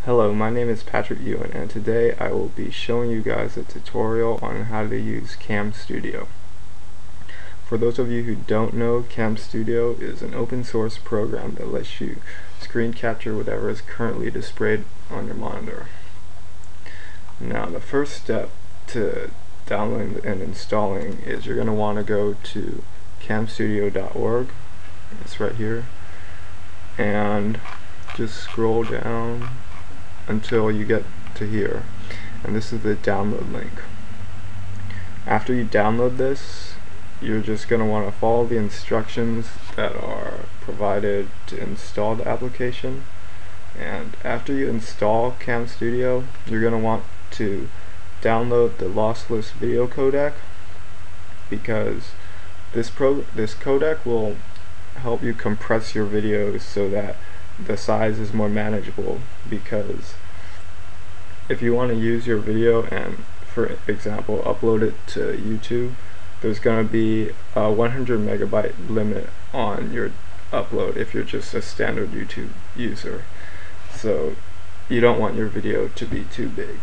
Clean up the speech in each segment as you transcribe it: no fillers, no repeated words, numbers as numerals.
Hello, my name is Patrick Yuen, and today I will be showing you guys a tutorial on how to use Cam Studio. For those of you who don't know, Cam Studio is an open source program that lets you screen capture whatever is currently displayed on your monitor. Now, the first step to downloading and installing is you're going to want to go to camstudio.org. It's right here, and just scroll down until you get to here, and this is the download link. After you download this, you're just going to want to follow the instructions that are provided to install the application. And after you install Cam Studio, you're going to want to download the lossless video codec, because this codec will help you compress your videos so that the size is more manageable. Because if you want to use your video and, for example, upload it to YouTube, there's going to be a 100 megabyte limit on your upload if you're just a standard YouTube user. So you don't want your video to be too big.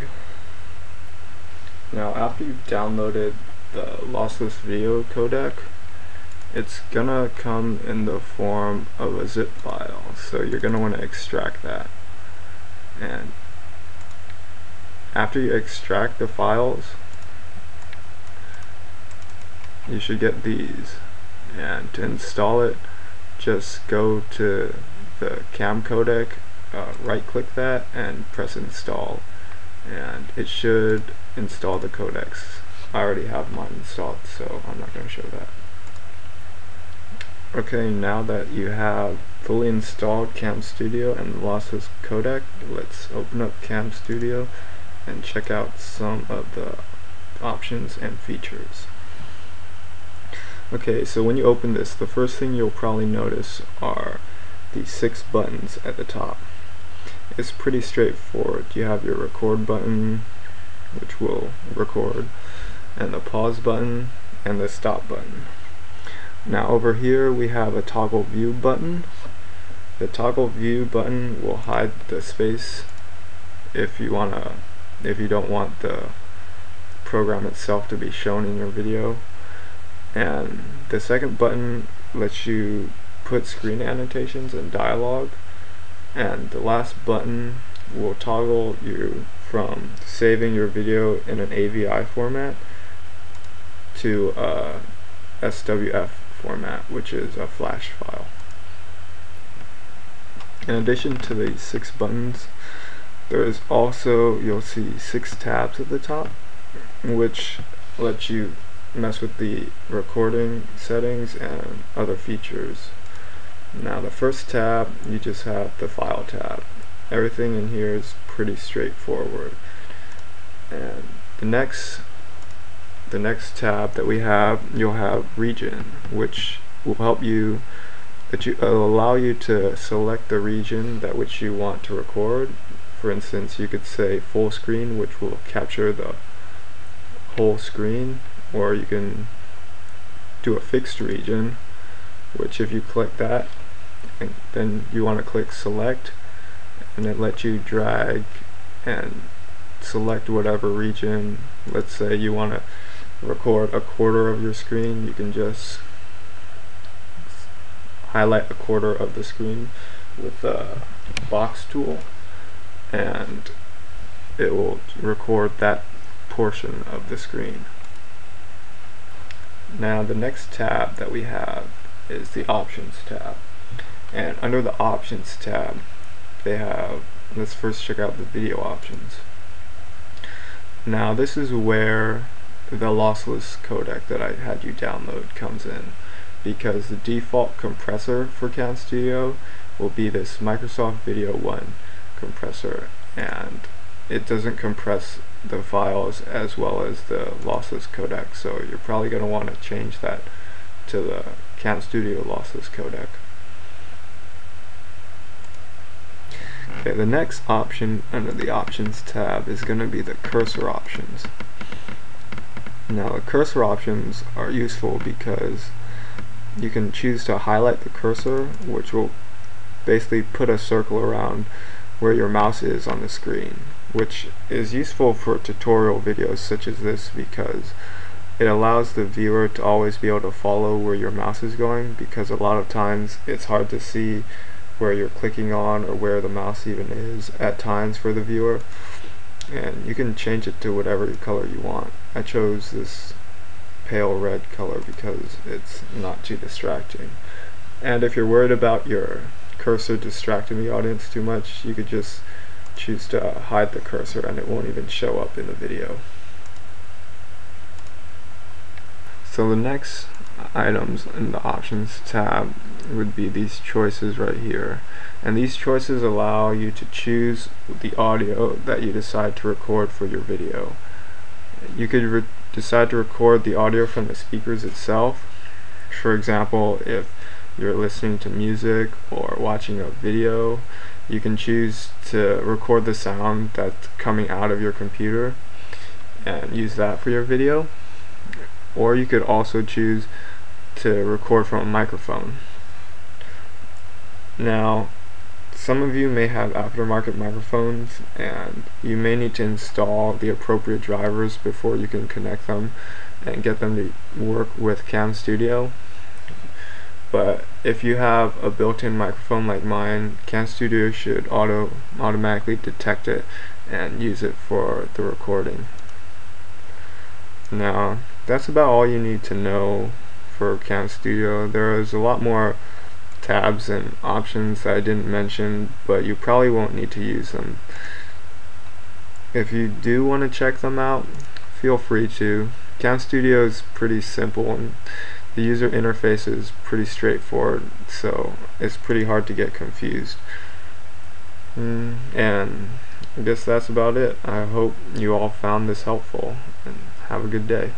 Now, after you've downloaded the lossless video codec, it's gonna come in the form of a zip file, so you're gonna want to extract that. And after you extract the files, you should get these. And to install it, just go to the Cam codec, right click that and press install, and it should install the codecs. I already have mine installed, so I'm not going to show that. Okay, now that you have fully installed Cam Studio and the lossless codec, let's open up Cam Studio and check out some of the options and features. Okay, so when you open this, the first thing you'll probably notice are the 6 buttons at the top. It's pretty straightforward. You have your record button, which will record, and the pause button, and the stop button. Now over here we have a toggle view button. The toggle view button will hide the space if you don't want the program itself to be shown in your video. And the second button lets you put screen annotations and dialogue. And the last button will toggle you from saving your video in an AVI format to SWF format, which is a flash file. In addition to the 6 buttons, there is also, you'll see 6 tabs at the top, which let you mess with the recording settings and other features. Now, the first tab, you just have the file tab. Everything in here is pretty straightforward. And the next tab that we have, you'll have region, which will help you, allow you to select the region that which you want to record. For instance, you could say full screen, which will capture the whole screen, or you can do a fixed region, which if you click that, and then you want to click select, and it lets you drag and select whatever region. Let's say you want to record a quarter of your screen, you can just highlight a quarter of the screen with the box tool, and it will record that portion of the screen. Now, the next tab that we have is the options tab, and under the options tab they have, let's first check out the video options. Now, this is where the lossless codec that I had you download comes in, because the default compressor for Cam Studio will be this Microsoft Video 1 compressor, and it doesn't compress the files as well as the lossless codec, so you're probably going to want to change that to the Cam Studio lossless codec. Okay, the next option under the options tab is going to be the cursor options. Now, the cursor options are useful because you can choose to highlight the cursor, which will basically put a circle around where your mouse is on the screen, which is useful for tutorial videos such as this because it allows the viewer to always be able to follow where your mouse is going, because a lot of times it's hard to see where you're clicking on or where the mouse even is at times for the viewer. And you can change it to whatever color you want. I chose this pale red color because it's not too distracting. And if you're worried about your cursor distracting the audience too much, you could just choose to hide the cursor and it won't even show up in the video. So the next items in the options tab would be these choices right here, and these choices allow you to choose the audio that you decide to record for your video. You could decide to record the audio from the speakers itself. For example, if you're listening to music or watching a video, you can choose to record the sound that's coming out of your computer and use that for your video. Or you could also choose to record from a microphone. Now, some of you may have aftermarket microphones and you may need to install the appropriate drivers before you can connect them and get them to work with Cam Studio. But if you have a built-in microphone like mine, Cam Studio should automatically detect it and use it for the recording. Now, that's about all you need to know for Cam Studio. There is a lot more tabs and options that I didn't mention, but you probably won't need to use them. If you do want to check them out, feel free to. Cam Studio is pretty simple and the user interface is pretty straightforward, so it's pretty hard to get confused. And I guess that's about it. I hope you all found this helpful, and have a good day.